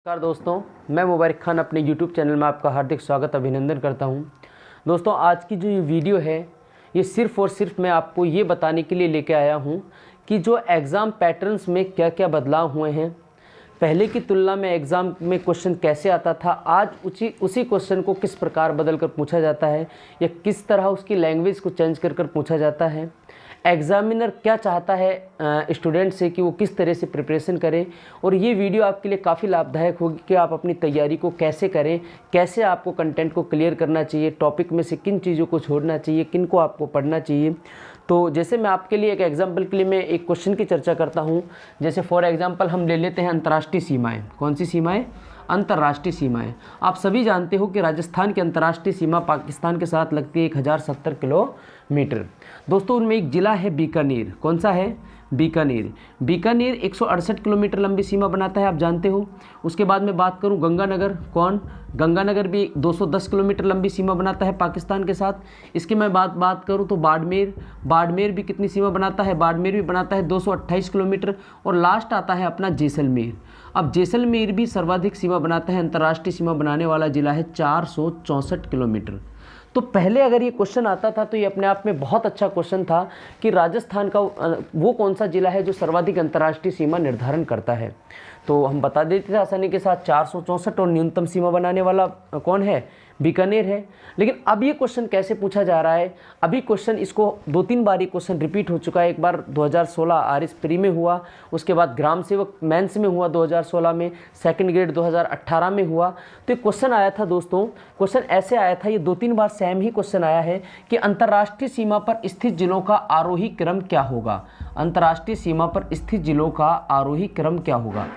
नमस्कार दोस्तों, मैं मुबारक खान अपने YouTube चैनल में आपका हार्दिक स्वागत अभिनंदन करता हूं। दोस्तों, आज की जो ये वीडियो है ये सिर्फ़ और सिर्फ मैं आपको ये बताने के लिए लेके आया हूं कि जो एग्ज़ाम पैटर्न्स में क्या क्या बदलाव हुए हैं। पहले की तुलना में एग्ज़ाम में क्वेश्चन कैसे आता था, आज उसी क्वेश्चन को किस प्रकार बदल कर पूछा जाता है या किस तरह उसकी लैंग्वेज को चेंज कर पूछा जाता है। एग्ज़ामिनर क्या चाहता है स्टूडेंट से कि वो किस तरह से प्रिपरेशन करें, और ये वीडियो आपके लिए काफ़ी लाभदायक होगी कि आप अपनी तैयारी को कैसे करें, कैसे आपको कंटेंट को क्लियर करना चाहिए, टॉपिक में से किन चीज़ों को छोड़ना चाहिए, किन को आपको पढ़ना चाहिए। तो जैसे मैं आपके लिए एक एग्जाम्पल के लिए मैं एक क्वेश्चन की चर्चा करता हूँ। जैसे फॉर एग्जाम्पल हम ले लेते हैं अंतर्राष्ट्रीय सीमाएँ। कौन सी सीमाएँ? अंतर्राष्ट्रीय सीमाएँ। आप सभी जानते हो कि राजस्थान की अंतर्राष्ट्रीय सीमा पाकिस्तान के साथ लगती है 1070 किलोमीटर। दोस्तों, उनमें एक ज़िला है बीकानेर। कौन सा है? बीकानेर। बीकानेर 168 किलोमीटर लंबी सीमा बनाता है, आप जानते हो। उसके बाद मैं बात करूं गंगानगर। कौन? गंगानगर भी 210 किलोमीटर लंबी सीमा बनाता है पाकिस्तान के साथ। इसकी मैं बात करूं तो बाड़मेर भी कितनी सीमा बनाता है? बाड़मेर भी बनाता है 228 किलोमीटर। और लास्ट आता है अपना जैसलमेर। अब जैसलमेर भी सर्वाधिक सीमा बनाता है, अंतर्राष्ट्रीय सीमा बनाने वाला जिला है 464 किलोमीटर। तो पहले अगर ये क्वेश्चन आता था तो ये अपने आप में बहुत अच्छा क्वेश्चन था कि राजस्थान का वो कौन सा जिला है जो सर्वाधिक अंतर्राष्ट्रीय सीमा निर्धारण करता है। तो हम बता देते थे आसानी के साथ 464, और न्यूनतम सीमा बनाने वाला कौन है? बीकानेर है। लेकिन अब ये क्वेश्चन कैसे पूछा जा रहा है? अभी क्वेश्चन इसको 2-3 बार ये क्वेश्चन रिपीट हो चुका है। एक बार 2016 आरएस प्री में हुआ, उसके बाद ग्राम सेवक मेंस में हुआ 2016 में, सेकंड ग्रेड 2018 में हुआ। तो एक क्वेश्चन आया था दोस्तों, क्वेश्चन ऐसे आया था, ये 2-3 बार सेम ही क्वेश्चन आया है कि अंतर्राष्ट्रीय सीमा पर स्थित जिलों का आरोही क्रम क्या होगा। अंतर्राष्ट्रीय सीमा पर स्थित जिलों का आरोही क्रम क्या होगा।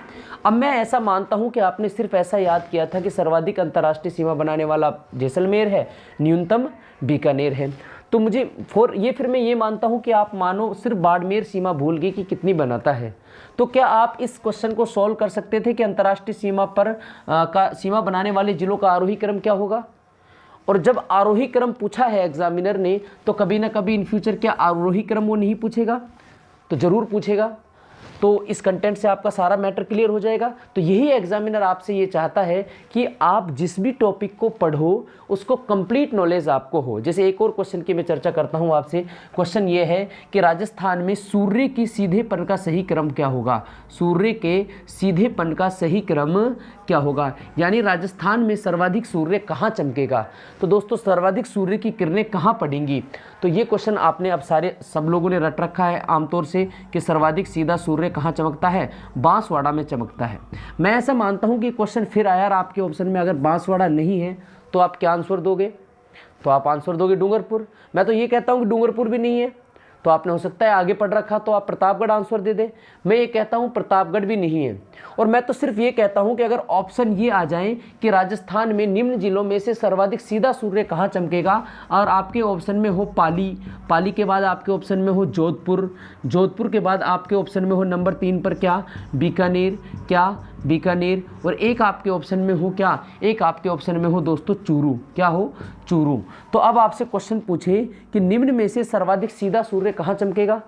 अब मैं ऐसा मानता हूं कि आपने सिर्फ ऐसा याद किया था कि सर्वाधिक अंतर्राष्ट्रीय सीमा बनाने वाला जैसलमेर है, न्यूनतम बीकानेर है। तो मुझे फिर मैं ये मानता हूं कि आप मानो सिर्फ बाड़मेर सीमा भूल गए कि कितनी बनाता है। तो क्या आप इस क्वेश्चन को सॉल्व कर सकते थे कि अंतर्राष्ट्रीय सीमा पर सीमा बनाने वाले जिलों का आरोही क्रम क्या होगा? और जब आरोही क्रम पूछा है एग्जामिनर ने, तो कभी ना कभी इन फ्यूचर क्या आरोही क्रम वो नहीं पूछेगा? तो ज़रूर पूछेगा। तो इस कंटेंट से आपका सारा मैटर क्लियर हो जाएगा। तो यही एग्जामिनर आपसे ये चाहता है कि आप जिस भी टॉपिक को पढ़ो उसको कंप्लीट नॉलेज आपको हो। जैसे एक और क्वेश्चन की मैं चर्चा करता हूँ आपसे। क्वेश्चन ये है कि राजस्थान में सूर्य की सीधेपन का सही क्रम क्या होगा। सूर्य के सीधेपन का सही क्रम क्या होगा, यानी राजस्थान में सर्वाधिक सूर्य कहाँ चमकेगा। तो दोस्तों, सर्वाधिक सूर्य की किरणें कहाँ पड़ेंगी? तो ये क्वेश्चन आपने अब सब लोगों ने रट रखा है आमतौर से कि सर्वाधिक सीधा सूर्य कहाँ चमकता है? बांसवाड़ा में चमकता है। मैं ऐसा मानता हूँ कि क्वेश्चन फिर आया और आपके ऑप्शन में अगर बांसवाड़ा नहीं है तो आप क्या आंसर दोगे? तो आप आंसर दोगे डूंगरपुर। मैं तो ये कहता हूँ कि डूंगरपुर भी नहीं है, तो आपने हो सकता है आगे पढ़ रखा तो आप प्रतापगढ़ आंसर दे दे। मैं ये कहता हूँ प्रतापगढ़ भी नहीं है। और मैं तो सिर्फ ये कहता हूँ कि अगर ऑप्शन ये आ जाए कि राजस्थान में निम्न जिलों में से सर्वाधिक सीधा सूर्य कहाँ चमकेगा, और आपके ऑप्शन में हो पाली के बाद आपके ऑप्शन में हो जोधपुर के बाद आपके ऑप्शन में हो नंबर 3 पर क्या? बीकानेर, और एक आपके ऑप्शन में हो क्या? एक आपके ऑप्शन में हो दोस्तों चूरू। क्या हो? चूरू। तो अब आपसे क्वेश्चन पूछे कि निम्न में से सर्वाधिक सीधा सूर्य कहाँ चमकेगा,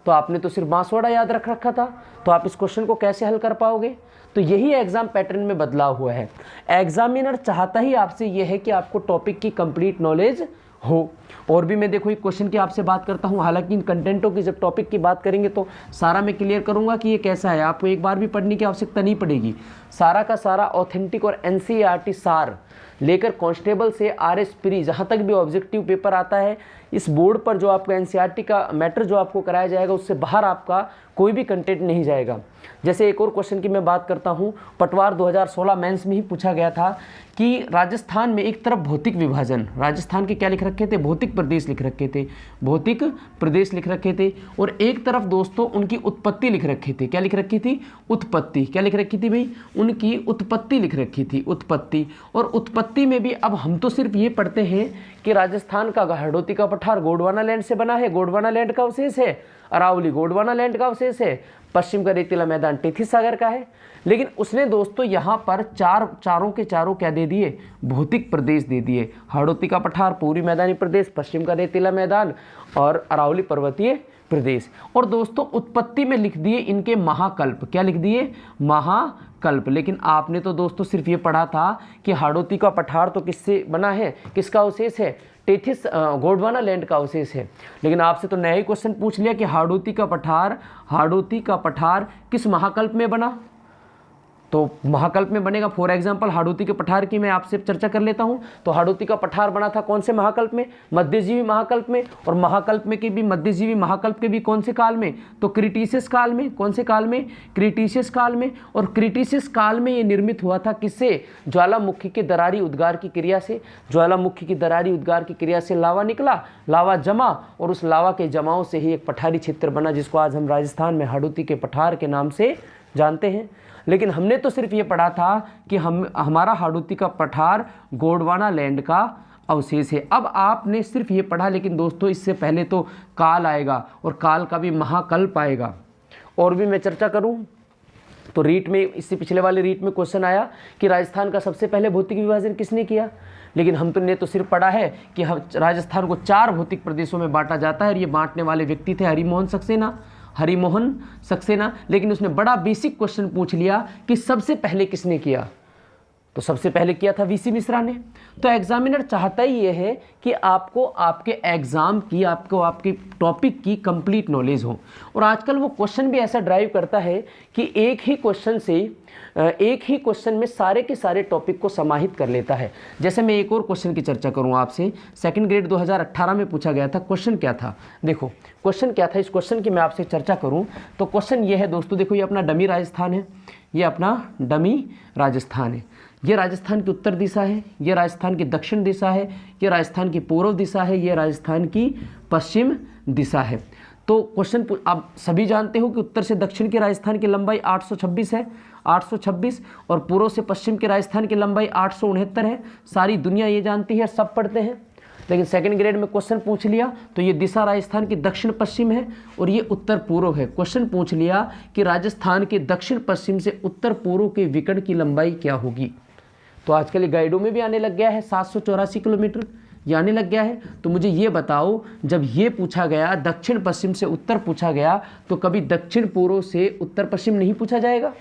तो आपने तो सिर्फ बांसवाड़ा याद रख रखा था। तो आप इस क्वेश्चन को कैसे हल कर पाओगे? तो यही एग्जाम पैटर्न में बदलाव हुआ है। एग्जामिनर चाहता ही आपसे यह है कि आपको टॉपिक की कंप्लीट नॉलेज हो। और भी मैं देखो एक क्वेश्चन की आपसे बात करता हूं, हालांकि इन कंटेंटों की जब टॉपिक की बात करेंगे तो सारा मैं क्लियर करूंगा कि ये कैसा है। आपको एक बार भी पढ़ने की आवश्यकता नहीं पड़ेगी। सारा का सारा ऑथेंटिक और एनसीईआरटी सार लेकर कांस्टेबल से आरएस प्री जहाँ तक भी ऑब्जेक्टिव पेपर आता है, इस बोर्ड पर जो आपका एनसीईआरटी का मैटर जो आपको कराया जाएगा उससे बाहर आपका कोई भी कंटेंट नहीं जाएगा। जैसे एक और क्वेश्चन की मैं बात करता हूँ, पटवार 2016 मेंस में ही पूछा गया था कि राजस्थान में एक तरफ भौतिक विभाजन, राजस्थान के क्या लिख रखे थे? भौतिक प्रदेश लिख रखे थे, भौतिक प्रदेश लिख रखे थे। और एक तरफ दोस्तों उनकी उत्पत्ति लिख रखी थी। क्या लिख रखी थी? उत्पत्ति। क्या लिख रखी थी भाई? उनकी उत्पत्ति लिख रखी थी, उत्पत्ति। और उत्पत्ति में भी अब हम तो सिर्फ ये पढ़ते हैं कि राजस्थान का हरदोती का पठार गोंडवाना लैंड से बना है, गोंडवाना लैंड का अवशेष है, अरावली गोंडवाना लैंड का अवशेष है, पश्चिम का रेतीला मैदान टेथी सागर का है। लेकिन उसने दोस्तों यहाँ पर चारों के चारों क्या दे दिए? भौतिक प्रदेश दे दिए। हरदोती का पठार पूर्वी मैदानी प्रदेश, पश्चिम का रेतीला मैदान और अरावली पर्वतीय प्रदेश। और दोस्तों उत्पत्ति में लिख दिए इनके महाकल्प, क्या लिख दिए, महाकल्प। लेकिन आपने तो दोस्तों सिर्फ ये पढ़ा था कि हाड़ौती का पठार तो किससे बना है, किसका अवशेष है, टेथिस गोंडवाना लैंड का अवशेष है। लेकिन आपसे तो नया ही क्वेश्चन पूछ लिया कि हाड़ौती का पठार किस महाकल्प में बना, तो महाकल्प में बनेगा। फॉर एग्जाम्पल हाड़ौती के पठार की मैं आपसे चर्चा कर लेता हूं। तो हाड़ौती का पठार बना था कौन से महाकल्प में, मध्यजीवी महाकल्प में। और महाकल्प में के भी, मध्यजीवी महाकल्प के भी कौन से काल में, तो क्रिटिशियस काल में। कौन से काल में, क्रिटिशियस काल में। और क्रिटिशियस काल में ये निर्मित हुआ था किससे, ज्वालामुखी के दरारी उद्गार की क्रिया से। ज्वालामुखी की दरारी उद्गार की क्रिया से लावा निकला, लावा जमा, और उस लावा के जमाव से ही एक पठारी क्षेत्र बना, जिसको आज हम राजस्थान में हाड़ौती के पठार के नाम से जानते हैं। लेकिन हमने तो सिर्फ ये पढ़ा था कि हमारा हाड़ौती का पठार गोंडवाना लैंड का अवशेष है। अब आपने सिर्फ ये पढ़ा, लेकिन दोस्तों इससे पहले तो काल आएगा, और काल का भी महाकल्प आएगा। और भी मैं चर्चा करूं तो रीट में, इससे पिछले वाले रीट में क्वेश्चन आया कि राजस्थान का सबसे पहले भौतिक विभाजन किसने किया। लेकिन हम तो ने तो सिर्फ पढ़ा है कि राजस्थान को 4 भौतिक प्रदेशों में बांटा जाता है, और ये बांटने वाले व्यक्ति थे हरिमोहन सक्सेना। लेकिन उसने बड़ा बेसिक क्वेश्चन पूछ लिया कि सबसे पहले किसने किया, तो सबसे पहले किया था वीसी मिश्रा ने। तो एग्जामिनर चाहता ही ये है कि आपको आपके एग्जाम की, आपको आपके टॉपिक की कंप्लीट नॉलेज हो। और आजकल वो क्वेश्चन भी ऐसा ड्राइव करता है कि एक ही क्वेश्चन में सारे के सारे टॉपिक को समाहित कर लेता है। जैसे मैं एक और क्वेश्चन की चर्चा करूं आपसे, सेकंड ग्रेड 2018 में पूछा गया था। क्वेश्चन क्या था, देखो क्वेश्चन क्या था, इस क्वेश्चन की मैं आपसे चर्चा करूं तो क्वेश्चन ये है दोस्तों, देखो ये अपना डमी राजस्थान है, ये अपना डमी राजस्थान है। ये राजस्थान की उत्तर दिशा है, ये राजस्थान की दक्षिण दिशा है, ये राजस्थान की पूर्व दिशा है, ये राजस्थान की पश्चिम दिशा है। तो क्वेश्चन आप सभी जानते हो कि उत्तर से दक्षिण के राजस्थान की लंबाई 826 है, 826, और पूर्व से पश्चिम के राजस्थान की लंबाई 869 है। सारी दुनिया ये जानती है, सब पढ़ते हैं। लेकिन सेकंड ग्रेड में क्वेश्चन पूछ लिया तो ये दिशा राजस्थान की दक्षिण पश्चिम है और ये उत्तर पूर्व है। क्वेश्चन पूछ लिया कि राजस्थान के दक्षिण पश्चिम से उत्तर पूर्व के विकर्ण की लंबाई क्या होगी। तो आजकल ये गाइडों में भी आने लग गया है, 784 किलोमीटर ये आने लग गया है। तो मुझे ये बताओ, जब ये पूछा गया दक्षिण पश्चिम से उत्तर पूछा गया, तो कभी दक्षिण पूर्व से उत्तर पश्चिम नहीं पूछा जाएगा?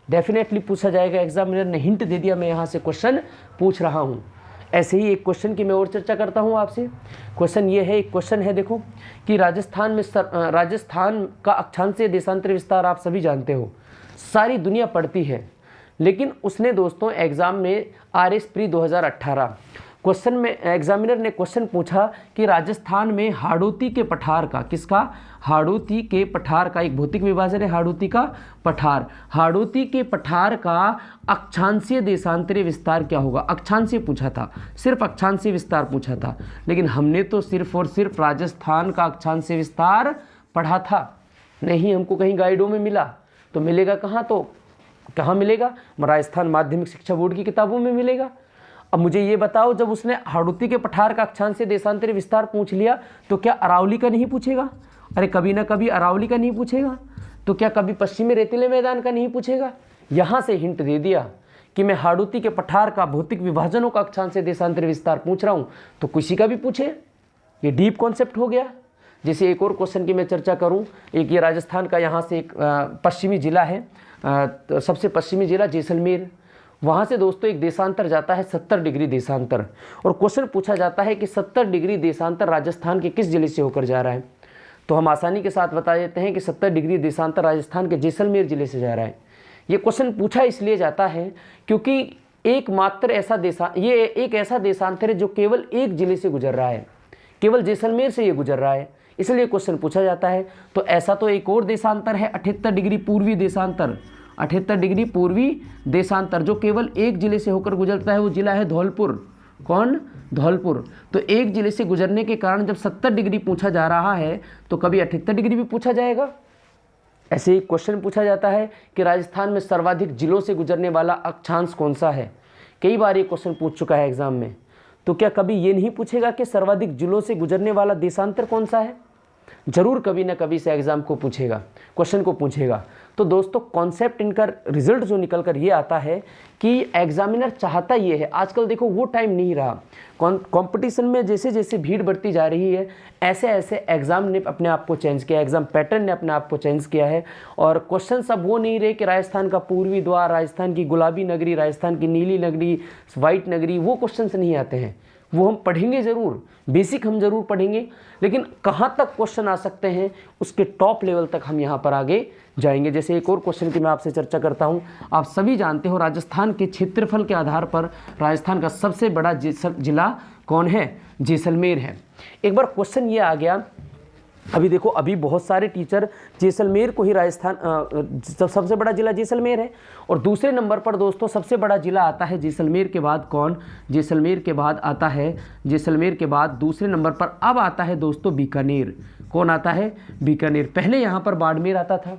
डेफिनेटली पूछा जाएगा। एग्जामिनर ने हिंट दे दिया, मैं यहाँ से क्वेश्चन पूछ रहा हूँ। ऐसे ही एक क्वेश्चन की मैं और चर्चा करता हूँ आपसे। क्वेश्चन ये है, एक क्वेश्चन है देखो कि राजस्थान का अक्षांशीय देशांतर विस्तार आप सभी जानते हो, सारी दुनिया पढ़ती है। लेकिन उसने दोस्तों एग्जाम में RS प्री 2018 क्वेश्चन में एग्जामिनर ने क्वेश्चन पूछा कि राजस्थान में हाड़ौती के पठार का, किसका, हाड़ौती के पठार का, एक भौतिक विभाजन है हाड़ौती का पठार, हाड़ौती के पठार का अक्षांशीय देशांतरीय विस्तार क्या होगा। अक्षांशीय पूछा था, सिर्फ अक्षांशीय विस्तार पूछा था। लेकिन हमने तो सिर्फ और सिर्फ राजस्थान का अक्षांशीय विस्तार पढ़ा था, नहीं हमको कहीं गाइडों में मिला। तो मिलेगा कहाँ, तो कहाँ मिलेगा, राजस्थान माध्यमिक शिक्षा बोर्ड की किताबों में मिलेगा। अब मुझे ये बताओ, जब उसने हाड़ौती के पठार का अक्षांशीय देशांतरीय विस्तार पूछ लिया तो क्या अरावली का नहीं पूछेगा? अरे कभी ना कभी अरावली का नहीं पूछेगा, तो क्या कभी पश्चिमी रेतीले मैदान का नहीं पूछेगा? यहाँ से हिंट दे दिया कि मैं हाड़ौती के पठार का भौतिक विभाजनों का अक्षांशीय देशांतरीय विस्तार पूछ रहा हूँ, तो किसी का भी पूछे। ये डीप कॉन्सेप्ट हो गया। जैसे एक और क्वेश्चन की मैं चर्चा करूँ, एक ये राजस्थान का यहाँ से एक पश्चिमी जिला है, सबसे पश्चिमी जिला जैसलमेर, वहाँ से दोस्तों एक देशांतर जाता है 70 डिग्री देशांतर, और क्वेश्चन पूछा जाता है कि 70 डिग्री देशांतर राजस्थान के किस जिले से होकर जा रहा है। तो हम आसानी के साथ बता देते हैं कि 70 डिग्री देशांतर राजस्थान के जैसलमेर जिले से जा रहा है। ये क्वेश्चन पूछा इसलिए जाता है क्योंकि ये एक ऐसा देशांतर है जो केवल एक जिले से गुजर रहा है, केवल जैसलमेर से ये गुजर रहा है, इसलिए क्वेश्चन पूछा जाता है। तो ऐसा तो एक और देशांतर है 78 डिग्री पूर्वी देशांतर, 78 डिग्री पूर्वी देशांतर जो केवल एक जिले से होकर गुजरता है, वो जिला है धौलपुर। कौन? धौलपुर। तो एक जिले से गुजरने के कारण जब 70 डिग्री पूछा जा रहा है तो कभी 78 डिग्री भी पूछा जाएगा। ऐसे ही क्वेश्चन पूछा जाता है कि राजस्थान में सर्वाधिक जिलों से गुजरने वाला अक्षांश कौन सा है। कई बार ये क्वेश्चन पूछ चुका है एग्जाम में, तो क्या कभी ये नहीं पूछेगा कि सर्वाधिक जिलों से गुजरने वाला देशांतर कौन सा है? जरूर कभी ना कभी से एग्जाम को पूछेगा, क्वेश्चन को पूछेगा। तो दोस्तों कॉन्सेप्ट इनका रिजल्ट जो निकल कर ये आता है कि एग्जामिनर चाहता ये है, आजकल देखो वो टाइम नहीं रहा, कंपटीशन में जैसे जैसे भीड़ बढ़ती जा रही है, ऐसे ऐसे एग्ज़ाम ने अपने आप को चेंज किया, एग्ज़ाम पैटर्न ने अपने आप को चेंज किया है। और क्वेश्चन अब वो नहीं रहे कि राजस्थान का पूर्वी द्वार, राजस्थान की गुलाबी नगरी, राजस्थान की नीली नगरी, वाइट नगरी, वो क्वेश्चन नहीं आते हैं। वो हम पढ़ेंगे ज़रूर, बेसिक हम ज़रूर पढ़ेंगे, लेकिन कहाँ तक क्वेश्चन आ सकते हैं उसके टॉप लेवल तक हम यहाँ पर आगे जाएंगे। जैसे एक और क्वेश्चन की मैं आपसे चर्चा करता हूँ। आप सभी जानते हो राजस्थान के क्षेत्रफल के आधार पर राजस्थान का सबसे बड़ा जिला कौन है? जैसलमेर है। एक बार क्वेश्चन ये आ गया, अभी देखो अभी बहुत सारे टीचर जैसलमेर को ही राजस्थान सबसे बड़ा जिला जैसलमेर है, और दूसरे नंबर पर दोस्तों सबसे बड़ा जिला आता है जैसलमेर के बाद कौन? जैसलमेर के बाद आता है, जैसलमेर के बाद दूसरे नंबर पर अब आता है दोस्तों बीकानेर। कौन आता है? बीकानेर। पहले यहाँ पर बाड़मेर आता था,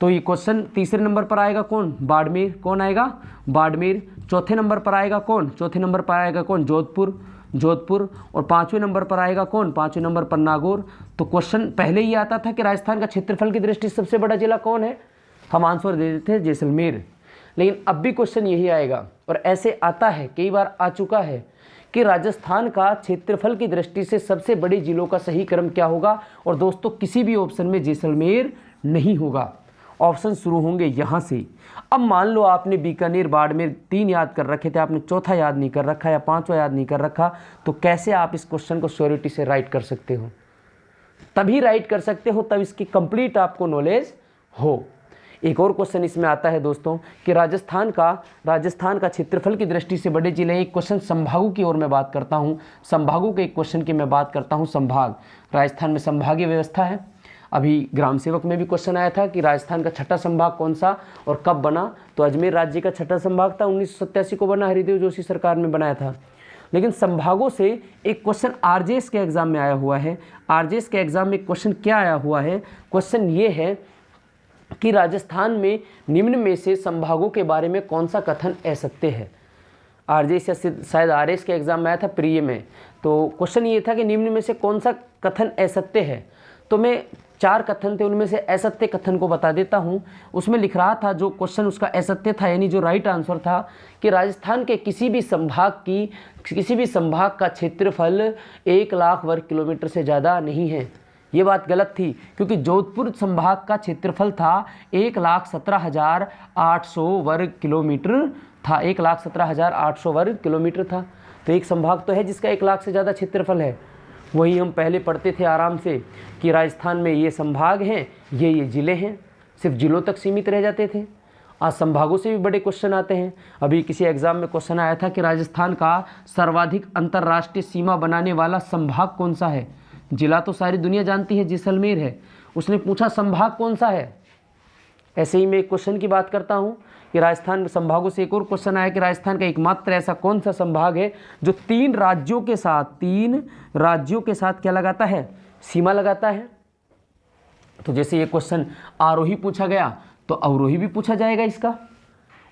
तो ये क्वेश्चन तीसरे नंबर पर आएगा कौन? बाड़मेर। कौन आएगा? बाड़मेर। चौथे नंबर पर आएगा कौन? चौथे नंबर पर आएगा कौन? जोधपुर, जोधपुर। और पाँचवें नंबर पर आएगा कौन? पाँचवें नंबर पर नागौर। तो क्वेश्चन पहले ही आता था कि राजस्थान का क्षेत्रफल की दृष्टि से सबसे बड़ा जिला कौन है? हम आंसर दे देते हैं जैसलमेर। लेकिन अब भी क्वेश्चन यही आएगा, और ऐसे आता है, कई बार आ चुका है कि राजस्थान का क्षेत्रफल की दृष्टि से सबसे बड़े जिलों का सही क्रम क्या होगा? और दोस्तों किसी भी ऑप्शन में जैसलमेर नहीं होगा, ऑप्शन शुरू होंगे यहाँ से। अब मान लो आपने बीकानेर, बाड़मेर 3 याद कर रखे थे, आपने चौथा याद नहीं कर रखा या 5वां याद नहीं कर रखा, तो कैसे आप इस क्वेश्चन को श्योरिटी से राइट कर सकते हो? तभी राइट कर सकते हो तब इसकी कंप्लीट आपको नॉलेज हो। एक और क्वेश्चन इसमें आता है दोस्तों कि राजस्थान का क्षेत्रफल की दृष्टि से बड़े जिले। एक क्वेश्चन संभागों की ओर मैं बात करता हूँ, संभागों के एक क्वेश्चन की मैं बात करता हूँ। संभाग, राजस्थान में संभागीय व्यवस्था है। अभी ग्राम सेवक में भी क्वेश्चन आया था कि राजस्थान का छठा संभाग कौन सा और कब बना? तो अजमेर राज्य का छठा संभाग था, 1987 को बना, हरिदेव जोशी सरकार में बनाया था। लेकिन संभागों से एक क्वेश्चन आरजेएस के एग्जाम में आया हुआ है। आरजेएस के एग्जाम में क्वेश्चन क्या आया हुआ है? क्वेश्चन ये है कि राजस्थान में निम्न में से संभागों के बारे में कौन सा कथन असत्य है? आरजेएस या शायद आरएस के एग्जाम में आया था, प्रिय में। तो क्वेश्चन ये था कि निम्न में से कौन सा कथन असत्य है? तो मैं 4 कथन थे, उनमें से असत्य कथन को बता देता हूँ। उसमें लिख रहा था, जो क्वेश्चन उसका असत्य था, यानी जो राइट आंसर था, कि राजस्थान के किसी भी संभाग का क्षेत्रफल 1 लाख वर्ग किलोमीटर से ज़्यादा नहीं है। ये बात गलत थी, क्योंकि जोधपुर संभाग का क्षेत्रफल था 1,17,800 वर्ग किलोमीटर था, 1,17,800 वर्ग किलोमीटर था। तो एक संभाग तो है जिसका 1 लाख से ज़्यादा क्षेत्रफल है। वही हम पहले पढ़ते थे आराम से कि राजस्थान में ये संभाग हैं, ये ज़िले हैं, सिर्फ ज़िलों तक सीमित रह जाते थे। आज संभागों से भी बड़े क्वेश्चन आते हैं। अभी किसी एग्ज़ाम में क्वेश्चन आया था कि राजस्थान का सर्वाधिक अंतर्राष्ट्रीय सीमा बनाने वाला संभाग कौन सा है? जिला तो सारी दुनिया जानती है, जैसलमेर है। उसने पूछा संभाग कौन सा है? ऐसे ही मैं एक क्वेश्चन की बात करता हूँ कि राजस्थान में संभागों से एक और क्वेश्चन आया कि राजस्थान का एकमात्र ऐसा कौन सा संभाग है जो 3 राज्यों के साथ क्या लगाता है? सीमा लगाता है। तो जैसे ये क्वेश्चन आरोही पूछा गया तो अवरोही भी पूछा जाएगा इसका,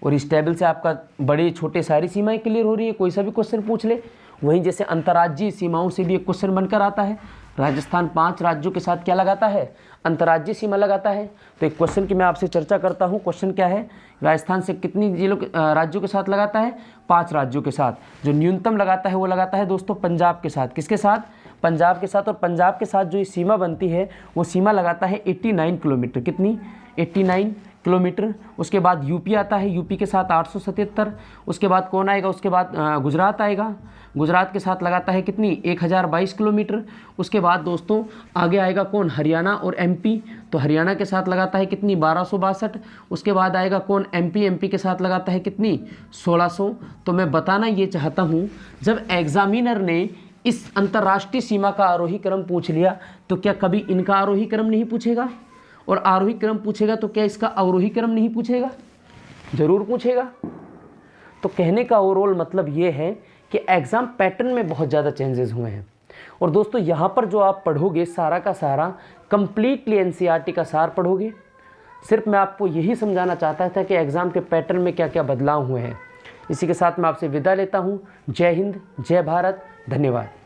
और इस टेबल से आपका बड़े छोटे सारी सीमाएं क्लियर हो रही है, कोई सा भी क्वेश्चन पूछ ले। वहीं जैसे अंतर्राज्यीय सीमाओं से भी एक क्वेश्चन बनकर आता है। राजस्थान 5 राज्यों के साथ क्या लगाता है? अंतर्राज्यीय सीमा लगाता है। तो एक क्वेश्चन की मैं आपसे चर्चा करता हूँ। क्वेश्चन क्या है? राजस्थान से कितनी राज्यों के साथ लगाता है? 5 राज्यों के साथ। जो न्यूनतम लगाता है वो लगाता है दोस्तों पंजाब के साथ। किसके साथ? पंजाब के साथ। और पंजाब के साथ जो ये सीमा बनती है वो सीमा लगाता है 89 किलोमीटर। कितनी? 89 किलोमीटर। उसके बाद यूपी आता है, यूपी के साथ 877। उसके बाद कौन आएगा? उसके बाद गुजरात आएगा। गुजरात के साथ लगाता है कितनी? 1022 किलोमीटर। उसके बाद दोस्तों आगे आएगा कौन? हरियाणा और एमपी। तो हरियाणा के साथ लगाता है कितनी? 1262। उसके बाद आएगा कौन? एमपी के साथ लगाता है कितनी? 1600। तो मैं बताना ये चाहता हूँ, जब एग्जामिनर ने इस अंतर्राष्ट्रीय सीमा का आरोही क्रम पूछ लिया तो क्या कभी इनका आरोही क्रम नहीं पूछेगा? और आरोही क्रम पूछेगा तो क्या इसका अवरोही क्रम नहीं पूछेगा? जरूर पूछेगा। तो कहने का ओवरऑल मतलब ये है कि एग्ज़ाम पैटर्न में बहुत ज़्यादा चेंजेस हुए हैं। और दोस्तों यहाँ पर जो आप पढ़ोगे सारा का सारा कंप्लीटली एनसीईआरटी का सार पढ़ोगे। सिर्फ मैं आपको यही समझाना चाहता था कि एग्ज़ाम के पैटर्न में क्या क्या बदलाव हुए हैं। इसी के साथ मैं आपसे विदा लेता हूँ। जय हिंद, जय भारत, धन्यवाद।